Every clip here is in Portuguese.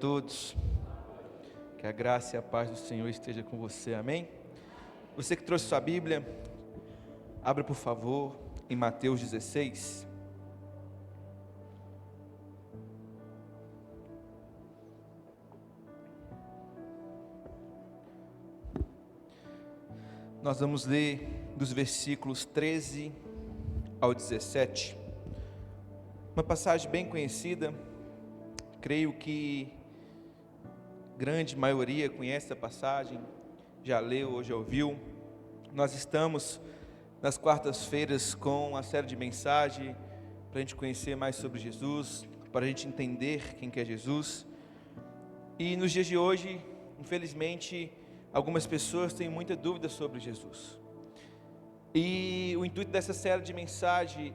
Todos, que a graça e a paz do Senhor esteja com você, amém? Você que trouxe sua Bíblia, abra por favor em Mateus 16. Nós vamos ler dos versículos 13 ao 17, uma passagem bem conhecida, creio que grande maioria conhece a passagem, já leu ou já ouviu. Nós estamos nas quartas-feiras com a série de mensagens para a gente conhecer mais sobre Jesus, para a gente entender quem que é Jesus. E nos dias de hoje, infelizmente, algumas pessoas têm muita dúvida sobre Jesus. E o intuito dessa série de mensagens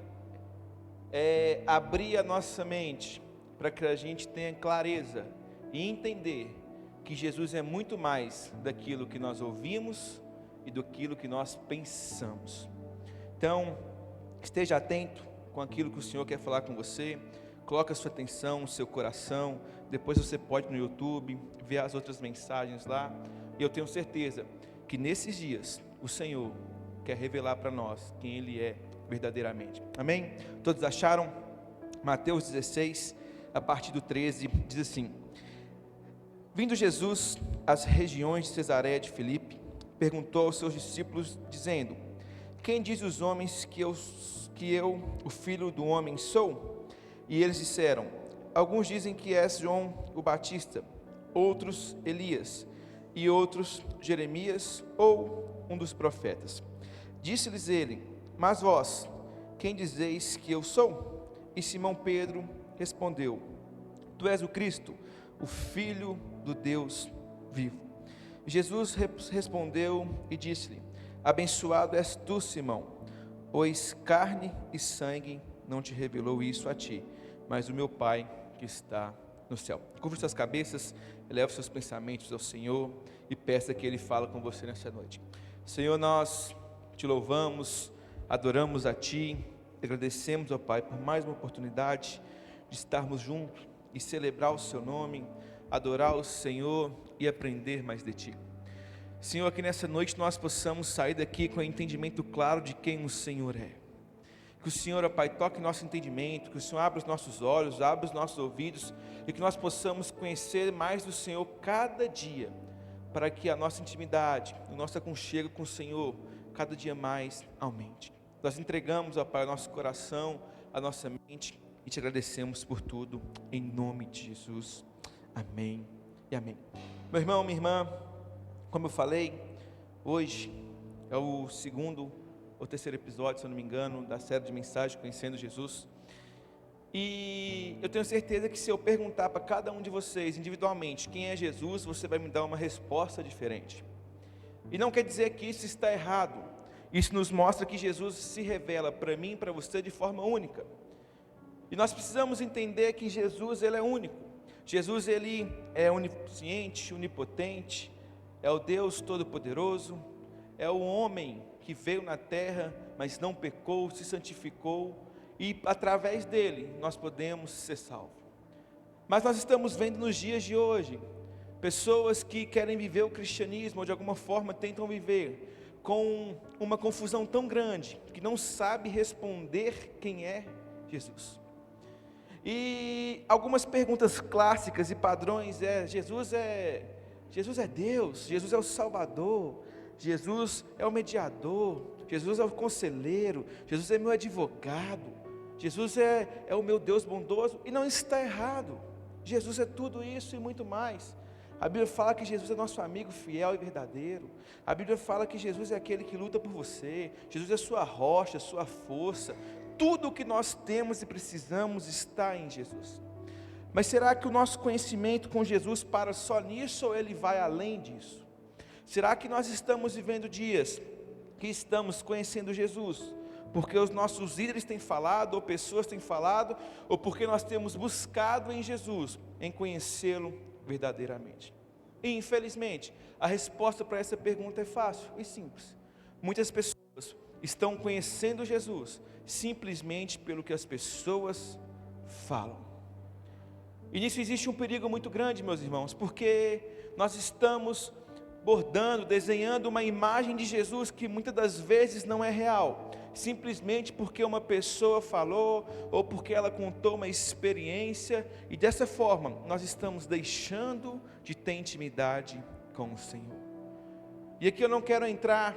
é abrir a nossa mente para que a gente tenha clareza e entender que Jesus é muito mais daquilo que nós ouvimos e daquilo que nós pensamos. Então, esteja atento com aquilo que o Senhor quer falar com você. Coloque a sua atenção, o seu coração. Depois você pode ir no YouTube, ver as outras mensagens lá. E eu tenho certeza que nesses dias o Senhor quer revelar para nós quem Ele é verdadeiramente. Amém? Todos acharam? Mateus 16, a partir do 13, diz assim: Vindo Jesus às regiões de Cesareia de Filipe, perguntou aos seus discípulos, dizendo: Quem diz os homens que eu, o Filho do Homem, sou? E eles disseram: Alguns dizem que és João o Batista, outros Elias, e outros Jeremias ou um dos profetas. Disse-lhes ele: Mas vós, quem dizeis que eu sou? E Simão Pedro respondeu: Tu és o Cristo, o Filho do Deus vivo. Jesus respondeu e disse-lhe: Abençoado és tu, Simão, pois carne e sangue não te revelou isso a ti, mas o meu Pai que está no céu. Curva suas cabeças, eleva os seus pensamentos ao Senhor e peça que Ele fale com você nessa noite. Senhor, nós te louvamos, adoramos a Ti, agradecemos ao Pai por mais uma oportunidade de estarmos juntos e celebrar o Seu nome, adorar o Senhor e aprender mais de Ti. Senhor, que nessa noite nós possamos sair daqui com o entendimento claro de quem o Senhor é. Que o Senhor, ó Pai, toque nosso entendimento, que o Senhor abra os nossos olhos, abra os nossos ouvidos, e que nós possamos conhecer mais do Senhor cada dia, para que a nossa intimidade, o nosso aconchego com o Senhor, cada dia mais aumente. Nós entregamos, ó Pai, o nosso coração, a nossa mente, e te agradecemos por tudo, em nome de Jesus. Amém e amém. Meu irmão, minha irmã, como eu falei, hoje é o segundo ou terceiro episódio, se eu não me engano, da série de mensagens Conhecendo Jesus. E eu tenho certeza que se eu perguntar para cada um de vocês individualmente quem é Jesus, você vai me dar uma resposta diferente. E não quer dizer que isso está errado. Isso nos mostra que Jesus se revela para mim e para você de forma única. E nós precisamos entender que Jesus, Ele é único. Jesus, Ele é onisciente, onipotente, é o Deus Todo-Poderoso, é o homem que veio na terra, mas não pecou, se santificou, e através dele nós podemos ser salvos. Mas nós estamos vendo nos dias de hoje, pessoas que querem viver o cristianismo, ou de alguma forma tentam viver, com uma confusão tão grande, que não sabe responder quem é Jesus. E algumas perguntas clássicas e padrões Jesus é Deus, Jesus é o Salvador, Jesus é o mediador, Jesus é o conselheiro, Jesus é meu advogado, Jesus é o meu Deus bondoso, e não está errado. Jesus é tudo isso e muito mais. A Bíblia fala que Jesus é nosso amigo fiel e verdadeiro. A Bíblia fala que Jesus é aquele que luta por você, Jesus é sua rocha, sua força. Tudo o que nós temos e precisamos está em Jesus. Mas será que o nosso conhecimento com Jesus para só nisso, ou ele vai além disso? Será que nós estamos vivendo dias que estamos conhecendo Jesus porque os nossos líderes têm falado, ou pessoas têm falado, ou porque nós temos buscado em Jesus, em conhecê-lo verdadeiramente? E infelizmente, a resposta para essa pergunta é fácil e simples. Muitas pessoas estão conhecendo Jesus simplesmente pelo que as pessoas falam. E nisso existe um perigo muito grande, meus irmãos, porque nós estamos bordando, desenhando uma imagem de Jesus que muitas das vezes não é real, simplesmente porque uma pessoa falou, ou porque ela contou uma experiência, e dessa forma nós estamos deixando de ter intimidade com o Senhor. E aqui eu não quero entrar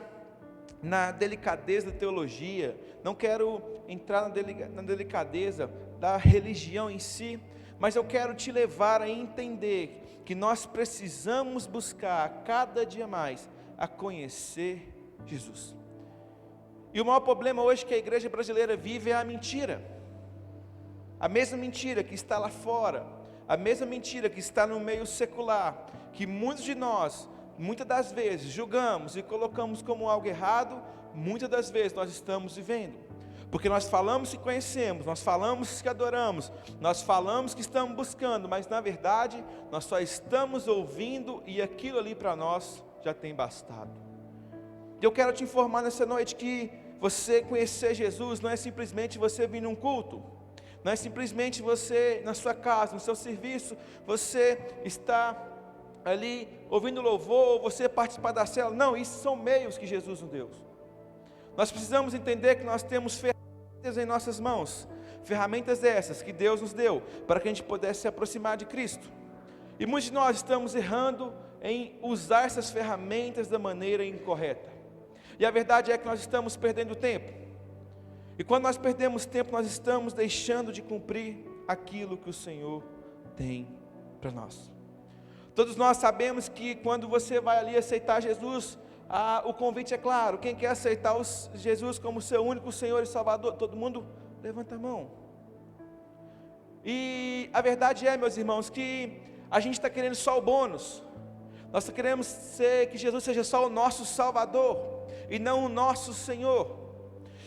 na delicadeza da teologia, não quero entrar na delicadeza da religião em si, mas eu quero te levar a entender que nós precisamos buscar cada dia mais a conhecer Jesus. E o maior problema hoje que a igreja brasileira vive é a mentira. A mesma mentira que está lá fora, a mesma mentira que está no meio secular, que muitos de nós, muitas das vezes, julgamos e colocamos como algo errado, muitas das vezes nós estamos vivendo. Porque nós falamos que conhecemos, nós falamos que adoramos, nós falamos que estamos buscando, mas na verdade nós só estamos ouvindo e aquilo ali para nós já tem bastado. E eu quero te informar nessa noite que você conhecer Jesus não é simplesmente você vir num culto, não é simplesmente você na sua casa, no seu serviço, você está ali ouvindo louvor, você participar da célula. Não, isso são meios que Jesus nos deu. Nós precisamos entender que nós temos ferramentas em nossas mãos, ferramentas essas que Deus nos deu, para que a gente pudesse se aproximar de Cristo. E muitos de nós estamos errando em usar essas ferramentas da maneira incorreta. E a verdade é que nós estamos perdendo tempo. E quando nós perdemos tempo, nós estamos deixando de cumprir aquilo que o Senhor tem para nós. Todos nós sabemos que quando você vai ali aceitar Jesus, o convite é claro. Quem quer aceitar Jesus como seu único Senhor e Salvador? Todo mundo levanta a mão. E a verdade é, meus irmãos, que a gente está querendo só o bônus. Nós queremos que Jesus seja só o nosso Salvador e não o nosso Senhor.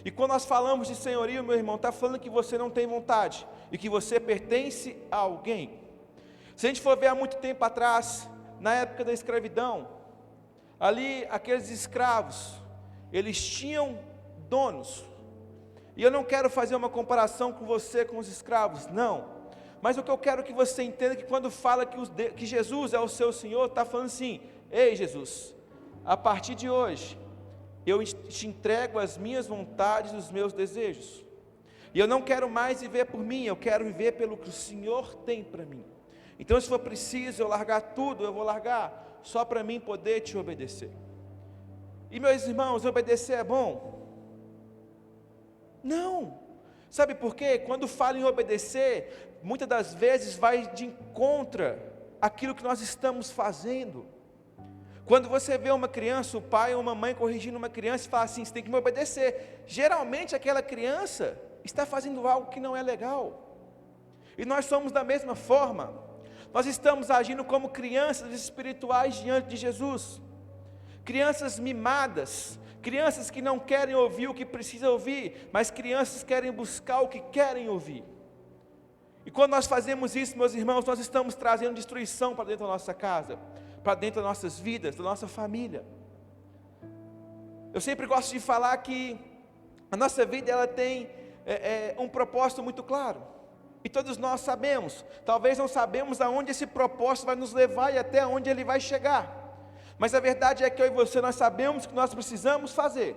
E quando nós falamos de senhorio, meu irmão, está falando que você não tem vontade e que você pertence a alguém. Se a gente for ver há muito tempo atrás, na época da escravidão, ali aqueles escravos, eles tinham donos. E eu não quero fazer uma comparação com você com os escravos, não. Mas o que eu quero que você entenda é que quando fala que Jesus é o seu Senhor, está falando assim: ei Jesus, a partir de hoje, eu te entrego as minhas vontades, os meus desejos. E eu não quero mais viver por mim, eu quero viver pelo que o Senhor tem para mim. Então, se for preciso eu largar tudo, eu vou largar, só para mim poder te obedecer. E meus irmãos, obedecer é bom? Não. Sabe por quê? Quando fala em obedecer, muitas das vezes vai de encontro àquilo que nós estamos fazendo. Quando você vê uma criança, o pai ou uma mãe corrigindo uma criança e fala assim: você tem que me obedecer. Geralmente aquela criança está fazendo algo que não é legal. E nós somos da mesma forma. Nós estamos agindo como crianças espirituais diante de Jesus. Crianças mimadas, crianças que não querem ouvir o que precisa ouvir, mas crianças que querem buscar o que querem ouvir. E quando nós fazemos isso, meus irmãos, nós estamos trazendo destruição para dentro da nossa casa, para dentro das nossas vidas, da nossa família. Eu sempre gosto de falar que a nossa vida ela tem um propósito muito claro. E todos nós sabemos, talvez não sabemos aonde esse propósito vai nos levar e até onde ele vai chegar. Mas a verdade é que eu e você, nós sabemos que nós precisamos fazer.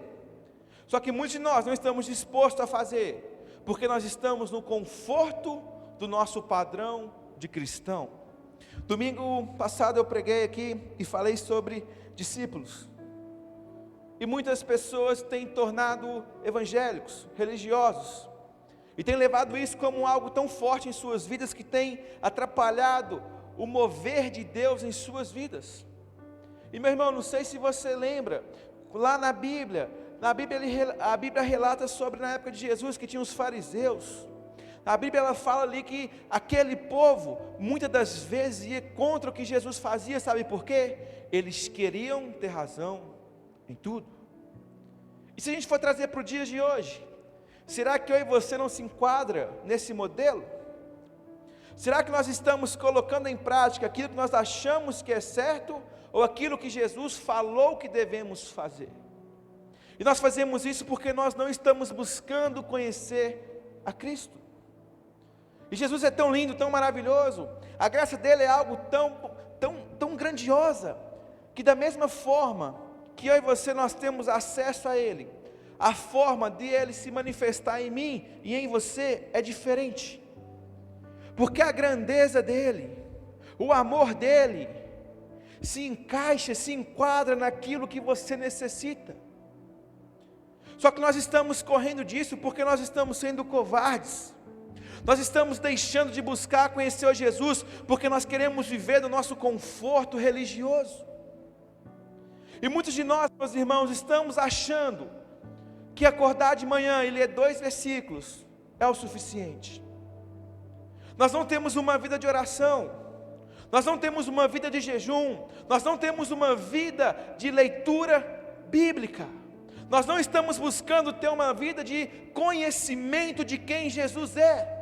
Só que muitos de nós não estamos dispostos a fazer, porque nós estamos no conforto do nosso padrão de cristão. Domingo passado eu preguei aqui e falei sobre discípulos. E muitas pessoas têm tornado evangélicos, religiosos, e têm levado isso como algo tão forte em suas vidas que tem atrapalhado o mover de Deus em suas vidas. E meu irmão, não sei se você lembra, lá na Bíblia a Bíblia relata sobre na época de Jesus que tinha os fariseus. A Bíblia ela fala ali que aquele povo muitas das vezes ia contra o que Jesus fazia, sabe por quê? Eles queriam ter razão em tudo. E se a gente for trazer para o dia de hoje, será que eu e você não se enquadra nesse modelo? Será que nós estamos colocando em prática aquilo que nós achamos que é certo, ou aquilo que Jesus falou que devemos fazer? E nós fazemos isso porque nós não estamos buscando conhecer a Cristo. E Jesus é tão lindo, tão maravilhoso. A graça dele é algo tão grandiosa, que da mesma forma que eu e você nós temos acesso a ele, a forma de ele se manifestar em mim e em você é diferente. Porque a grandeza dele, o amor dele, se encaixa, se enquadra naquilo que você necessita. Só que nós estamos correndo disso porque nós estamos sendo covardes. Nós estamos deixando de buscar conhecer o Jesus porque nós queremos viver no nosso conforto religioso. E muitos de nós, meus irmãos, estamos achando que acordar de manhã e ler 2 versículos é o suficiente. Nós não temos uma vida de oração, nós não temos uma vida de jejum, nós não temos uma vida de leitura bíblica. Nós não estamos buscando ter uma vida de conhecimento de quem Jesus é.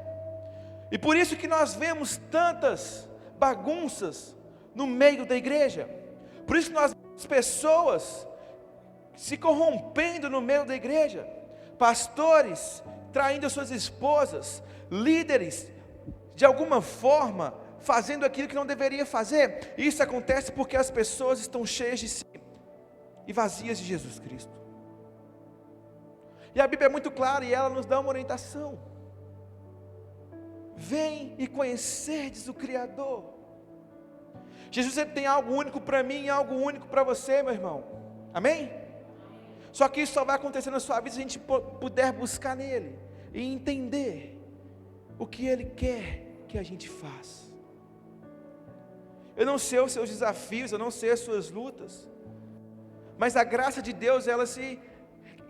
E por isso que nós vemos tantas bagunças no meio da igreja. Por isso que nós vemos pessoas se corrompendo no meio da igreja. Pastores traindo suas esposas. Líderes, de alguma forma, fazendo aquilo que não deveria fazer. E isso acontece porque as pessoas estão cheias de si e vazias de Jesus Cristo. E a Bíblia é muito clara e ela nos dá uma orientação. Vem e conhecerdes o Criador. Jesus ele tem algo único para mim e algo único para você, meu irmão. Amém? Só que isso só vai acontecer na sua vida se a gente puder buscar nele e entender o que ele quer que a gente faça. Eu não sei os seus desafios, eu não sei as suas lutas, mas a graça de Deus ela se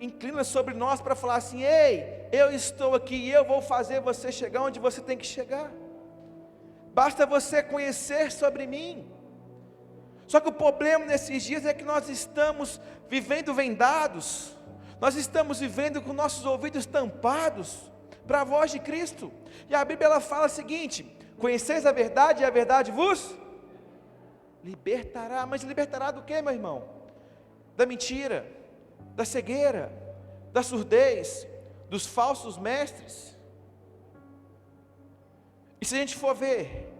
inclina sobre nós para falar assim: ei, eu estou aqui e eu vou fazer você chegar onde você tem que chegar. Basta você conhecer sobre mim. Só que o problema nesses dias é que nós estamos vivendo vendados, nós estamos vivendo com nossos ouvidos tampados para a voz de Cristo. E a Bíblia ela fala o seguinte: conheceis a verdade e a verdade vos libertará. Mas libertará do que, meu irmão? Da mentira, da cegueira, da surdez, dos falsos mestres. E se a gente for ver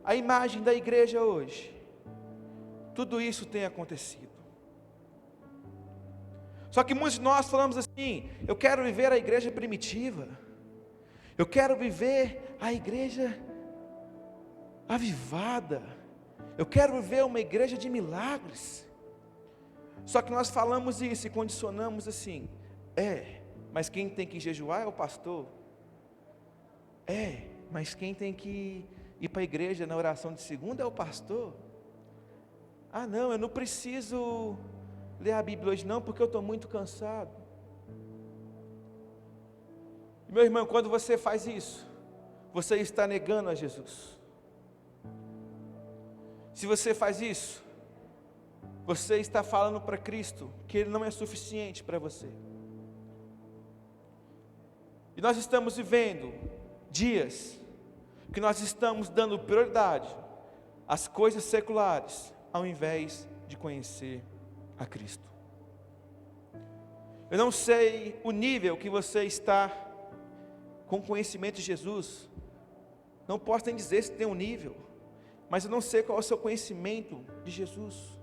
a imagem da igreja hoje, tudo isso tem acontecido. Só que muitos de nós falamos assim: eu quero viver a igreja primitiva, eu quero viver a igreja avivada, eu quero viver uma igreja de milagres. Só que nós falamos isso e condicionamos assim: mas quem tem que jejuar é o pastor. Mas quem tem que ir para a igreja na oração de segunda é o pastor. Ah não, eu não preciso ler a Bíblia hoje não, porque eu estou muito cansado. Meu irmão, quando você faz isso, você está negando a Jesus. Se você faz isso, você está falando para Cristo que Ele não é suficiente para você. E nós estamos vivendo dias que nós estamos dando prioridade às coisas seculares, ao invés de conhecer a Cristo. Eu não sei o nível que você está com conhecimento de Jesus, não posso nem dizer se tem um nível, mas eu não sei qual é o seu conhecimento de Jesus.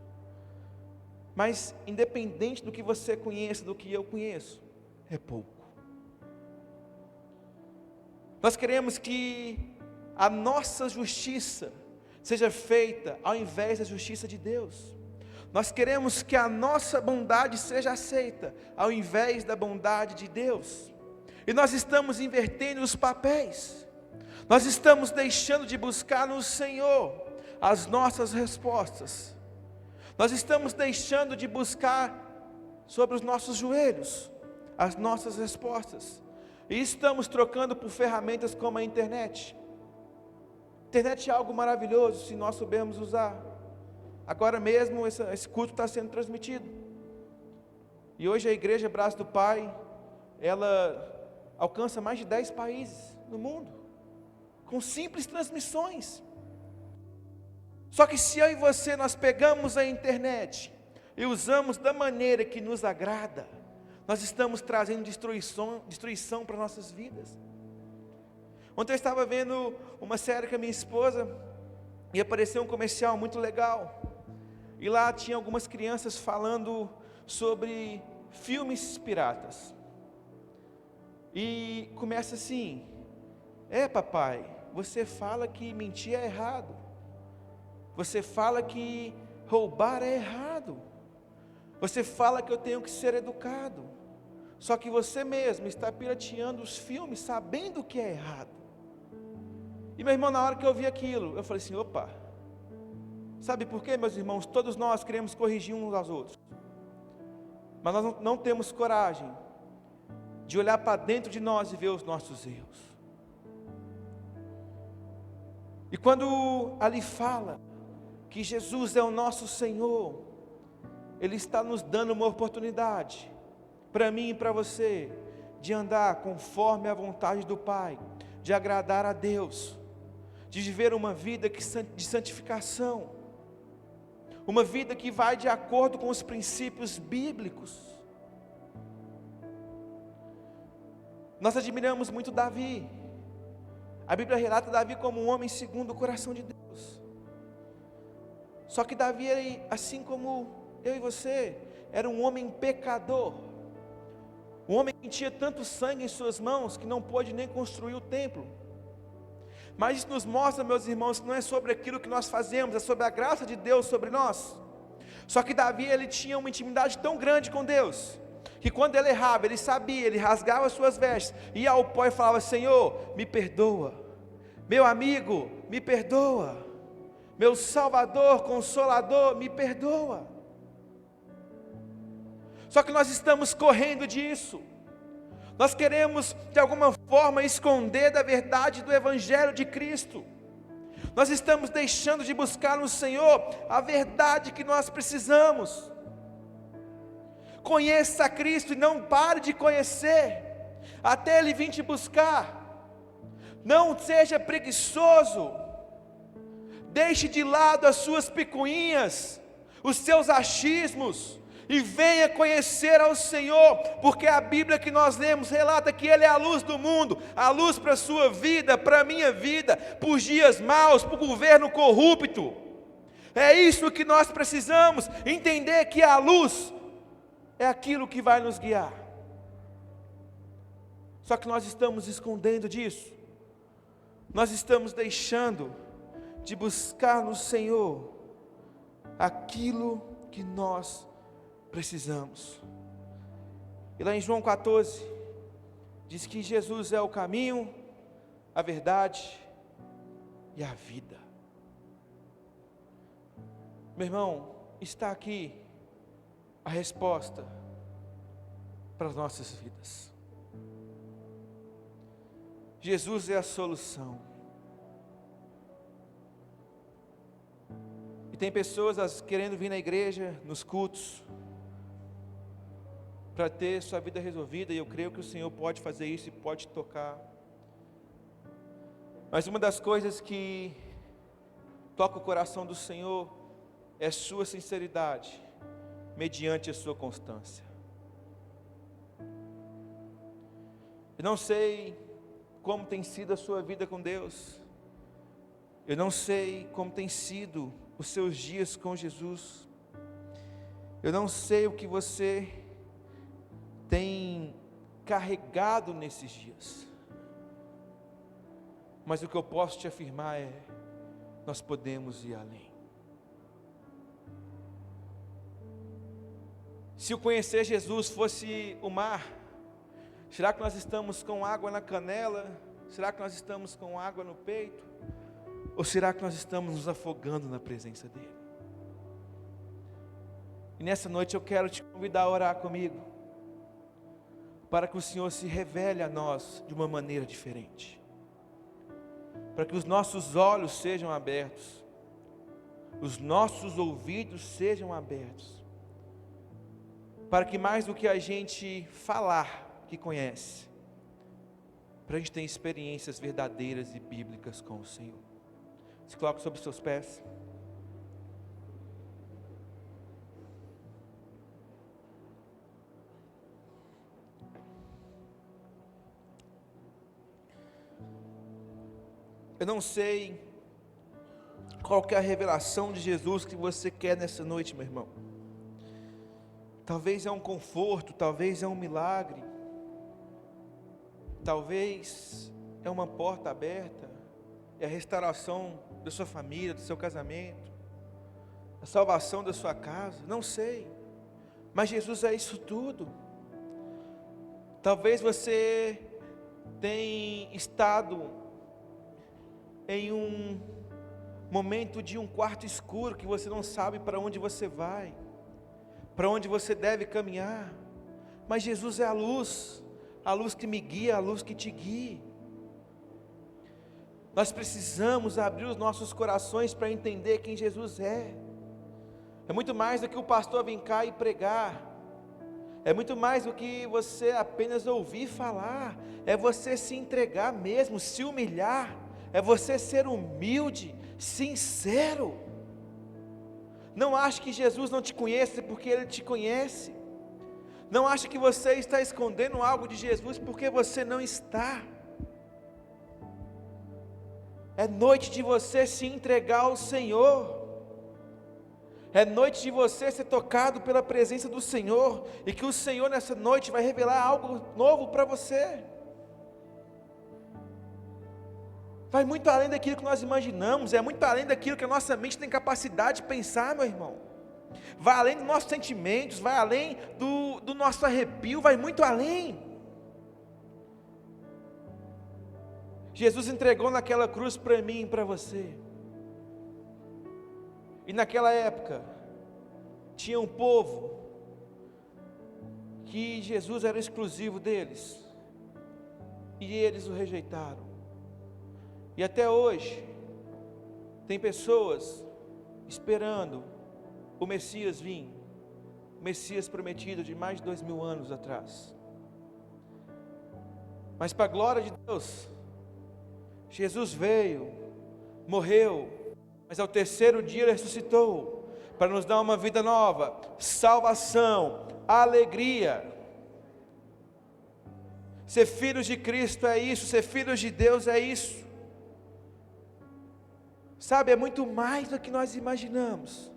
Mas independente do que você conheça, do que eu conheço, é pouco. Nós queremos que a nossa justiça seja feita ao invés da justiça de Deus. Nós queremos que a nossa bondade seja aceita ao invés da bondade de Deus. E nós estamos invertendo os papéis. Nós estamos deixando de buscar no Senhor as nossas respostas. Nós estamos deixando de buscar sobre os nossos joelhos as nossas respostas. E estamos trocando por ferramentas como a internet. A internet é algo maravilhoso se nós soubermos usar. Agora mesmo esse culto está sendo transmitido. E hoje a Igreja Braço do Pai, ela alcança mais de 10 países no mundo, com simples transmissões. Só que se eu e você nós pegamos a internet e usamos da maneira que nos agrada, nós estamos trazendo destruição para nossas vidas. Ontem eu estava vendo uma série com a minha esposa e apareceu um comercial muito legal. E lá tinha algumas crianças falando sobre filmes piratas. E começa assim: papai, você fala que mentir é errado. Você fala que roubar é errado. Você fala que eu tenho que ser educado. Só que você mesmo está pirateando os filmes sabendo que é errado. E meu irmão, na hora que eu vi aquilo, eu falei assim: opa, sabe por quê, meus irmãos? Todos nós queremos corrigir uns aos outros, mas nós não temos coragem de olhar para dentro de nós e ver os nossos erros. E quando ali fala que Jesus é o nosso Senhor, Ele está nos dando uma oportunidade, para mim e para você, de andar conforme a vontade do Pai, de agradar a Deus, de viver uma vida de santificação, uma vida que vai de acordo com os princípios bíblicos. Nós admiramos muito Davi. A Bíblia relata Davi como um homem segundo o coração de Deus. Só que Davi, assim como eu e você, era um homem pecador. Um homem que tinha tanto sangue em suas mãos que não pôde nem construir o templo. Mas isso nos mostra, meus irmãos, que não é sobre aquilo que nós fazemos, é sobre a graça de Deus sobre nós. Só que Davi, ele tinha uma intimidade tão grande com Deus, que quando ele errava, ele sabia, ele rasgava as suas vestes, ia ao pó e falava: Senhor, me perdoa, meu amigo, me perdoa, meu Salvador, Consolador, me perdoa. Só que nós estamos correndo disso, nós queremos de alguma forma esconder da verdade do Evangelho de Cristo, nós estamos deixando de buscar no Senhor a verdade que nós precisamos. Conheça a Cristo e não pare de conhecer, até Ele vir te buscar. Não seja preguiçoso, deixe de lado as suas picuinhas, os seus achismos, e venha conhecer ao Senhor, porque a Bíblia que nós lemos relata que Ele é a luz do mundo, a luz para a sua vida, para a minha vida, para os dias maus, para o governo corrupto. É isso que nós precisamos, entender que a luz é aquilo que vai nos guiar. Só que nós estamos escondendo disso, nós estamos deixando de buscar no Senhor aquilo que nós precisamos. E lá em João 14, diz que Jesus é o caminho, a verdade e a vida. Meu irmão, está aqui a resposta para as nossas vidas. Jesus é a solução. E tem pessoas querendo vir na igreja, nos cultos, para ter sua vida resolvida, e eu creio que o Senhor pode fazer isso e pode tocar. Mas uma das coisas que toca o coração do Senhor é sua sinceridade, mediante a sua constância. Eu não sei como tem sido a sua vida com Deus, eu não sei como tem sido os seus dias com Jesus, eu não sei o que você tem carregado nesses dias, mas o que eu posso te afirmar é: nós podemos ir além. Se o conhecer Jesus fosse o mar, será que nós estamos com água na canela? Será que nós estamos com água no peito? Ou será que nós estamos nos afogando na presença dEle? E nessa noite eu quero te convidar a orar comigo, para que o Senhor se revele a nós de uma maneira diferente, para que os nossos olhos sejam abertos, os nossos ouvidos sejam abertos, para que mais do que a gente falar que conhece, para a gente ter experiências verdadeiras e bíblicas com o Senhor. Se coloque sobre os seus pés. Eu não sei qual que é a revelação de Jesus que você quer nessa noite, meu irmão. Talvez é um conforto, talvez é um milagre, talvez é uma porta aberta, é a restauração da sua família, do seu casamento, a salvação da sua casa, não sei, mas Jesus é isso tudo. Talvez você tenha estado em um momento de um quarto escuro, que você não sabe para onde você vai, para onde você deve caminhar, mas Jesus é a luz que me guia, a luz que te guia. Nós precisamos abrir os nossos corações para entender quem Jesus é. É muito mais do que o pastor vir cá e pregar, é muito mais do que você apenas ouvir falar, é você se entregar mesmo, se humilhar, é você ser humilde, sincero. Não ache que Jesus não te conhece porque Ele te conhece. Não ache que você está escondendo algo de Jesus porque você não está. É noite de você se entregar ao Senhor. É noite de você ser tocado pela presença do Senhor, e que o Senhor nessa noite vai revelar algo novo para você. Vai muito além daquilo que nós imaginamos, é muito além daquilo que a nossa mente tem capacidade de pensar, meu irmão. Vai além dos nossos sentimentos, vai além do nosso arrepio, vai muito além. Jesus entregou naquela cruz para mim e para você. E naquela época, tinha um povo que Jesus era exclusivo deles, e eles o rejeitaram. E até hoje, tem pessoas esperando o Messias vir, o Messias prometido de mais de 2000 anos atrás. Mas para a glória de Deus, Jesus veio, morreu, mas ao terceiro dia Ele ressuscitou, para nos dar uma vida nova, salvação, alegria. Ser filhos de Cristo é isso, ser filhos de Deus é isso. Sabe, é muito mais do que nós imaginamos.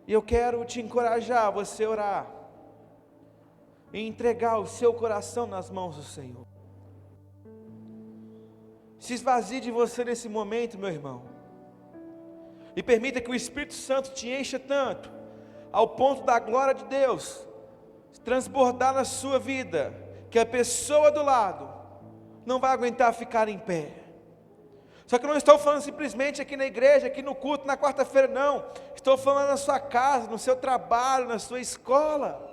E eu quero te encorajar a você orar e entregar o seu coração nas mãos do Senhor. Se esvazie de você nesse momento, meu irmão, e permita que o Espírito Santo te encha tanto, ao ponto da glória de Deus transbordar na sua vida, que a pessoa do lado não vai aguentar ficar em pé. Só que eu não estou falando simplesmente aqui na igreja, aqui no culto, na quarta-feira, não. Estou falando na sua casa, no seu trabalho, na sua escola.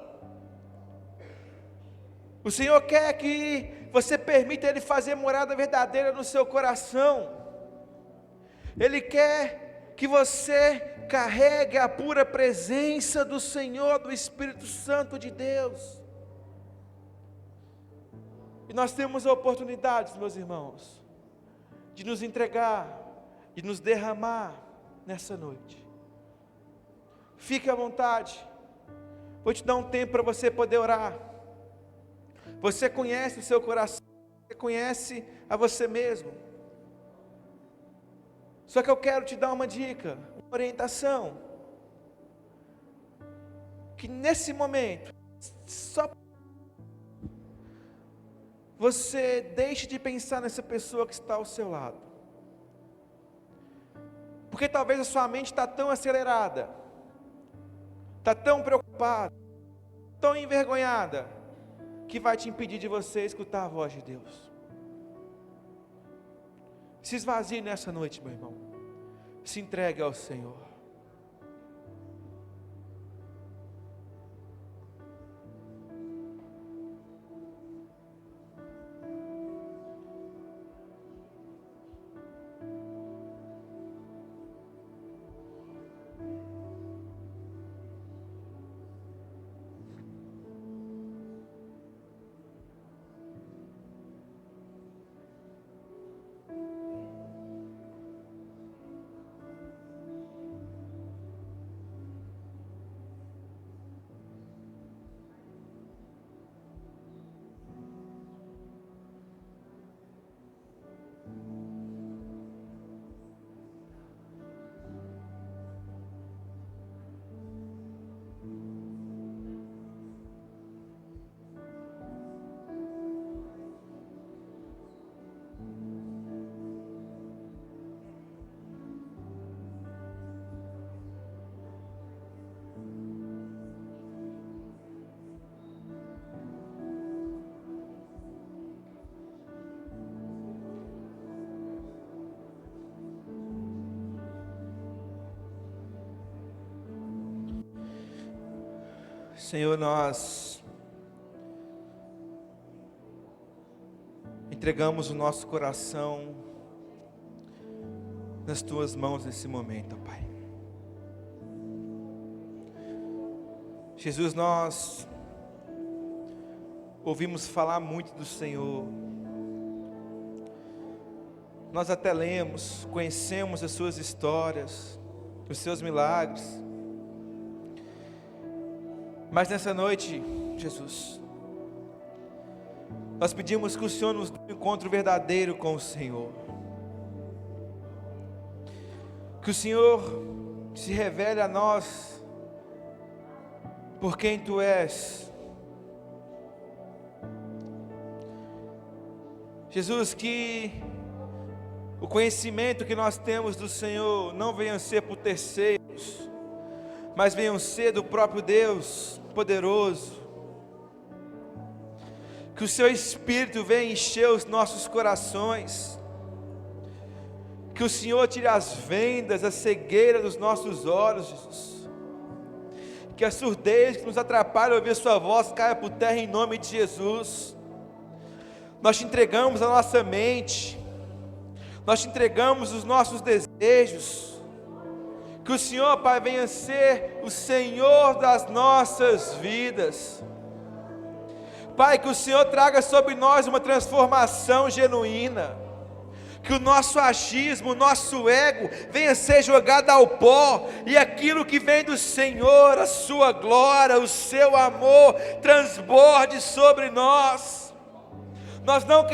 O Senhor quer que você permita Ele fazer morada verdadeira no seu coração. Ele quer que você carregue a pura presença do Senhor, do Espírito Santo de Deus. E nós temos oportunidades, meus irmãos, de nos entregar, de nos derramar nessa noite. Fique à vontade. Vou te dar um tempo para você poder orar. Você conhece o seu coração, você conhece a você mesmo. Só que eu quero te dar uma dica, uma orientação. Que nesse momento, só você deixe de pensar nessa pessoa que está ao seu lado. Porque talvez a sua mente está tão acelerada, está tão preocupada, tão envergonhada, que vai te impedir de você escutar a voz de Deus. Se esvazie nessa noite, meu irmão. Se entregue ao Senhor. Senhor, nós entregamos o nosso coração nas Tuas mãos nesse momento, ó Pai. Jesus, nós ouvimos falar muito do Senhor, nós até lemos, conhecemos as Suas histórias, os Seus milagres, mas nessa noite, Jesus, nós pedimos que o Senhor nos dê um encontro verdadeiro com o Senhor, que o Senhor se revele a nós por quem Tu és. Jesus, que o conhecimento que nós temos do Senhor não venha ser por terceiros, mas venha ser do próprio Deus poderoso. Que o Seu Espírito venha encher os nossos corações. Que o Senhor tire as vendas, a cegueira dos nossos olhos, Jesus. Que a surdez que nos atrapalha ouvir Sua voz caia por terra em nome de Jesus. Nós Te entregamos a nossa mente, nós Te entregamos os nossos desejos. Que o Senhor, Pai, venha ser o Senhor das nossas vidas. Pai, que o Senhor traga sobre nós uma transformação genuína. Que o nosso achismo, o nosso ego venha ser jogado ao pó, e aquilo que vem do Senhor, a Sua glória, o Seu amor, transborde sobre nós. Nós não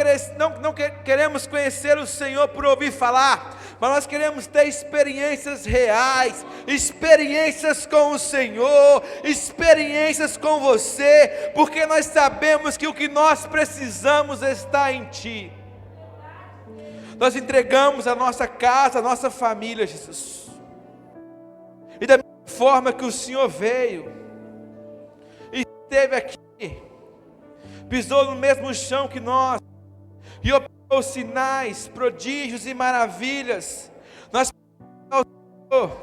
queremos conhecer o Senhor por ouvir falar, mas nós queremos ter experiências reais, experiências com o Senhor, experiências com você, porque nós sabemos que o que nós precisamos está em Ti. Nós entregamos a nossa casa, a nossa família, Jesus, e da mesma forma que o Senhor veio e esteve aqui, pisou no mesmo chão que nós, e operou sinais, prodígios e maravilhas, nós pedimos ao Senhor,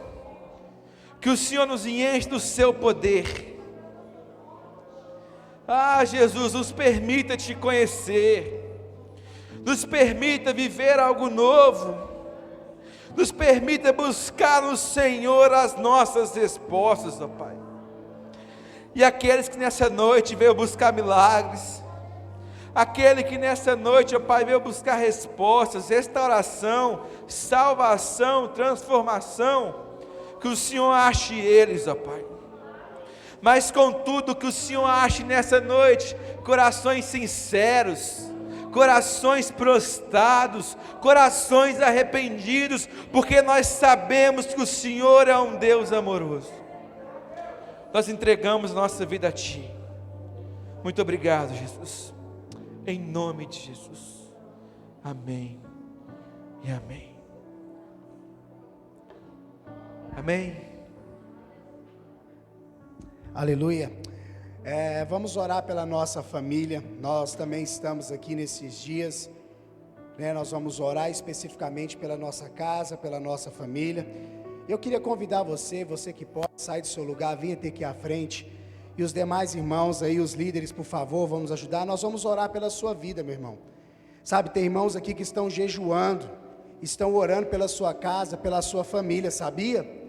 que o Senhor nos enche do Seu poder. Jesus, nos permita Te conhecer, nos permita viver algo novo, nos permita buscar no Senhor as nossas respostas, ó Pai. E aqueles que nessa noite veio buscar milagres, aquele que nessa noite, ó Pai, veio buscar respostas, restauração, salvação, transformação, que o Senhor ache eles, ó Pai. Mas contudo, que o Senhor ache nessa noite corações sinceros, corações prostrados, corações arrependidos, porque nós sabemos que o Senhor é um Deus amoroso. Nós entregamos nossa vida a Ti. Muito obrigado, Jesus. Em nome de Jesus. Amém e amém. Amém. Aleluia. Vamos orar pela nossa família. Nós também estamos aqui nesses dias, né? Nós vamos orar especificamente pela nossa casa, pela nossa família. Eu queria convidar você que pode sair do seu lugar, vir até aqui à frente, e os demais irmãos aí, os líderes, por favor, vão nos ajudar. Nós vamos orar pela sua vida, meu irmão. Sabe, tem irmãos aqui que estão jejuando, estão orando pela sua casa, pela sua família, sabia?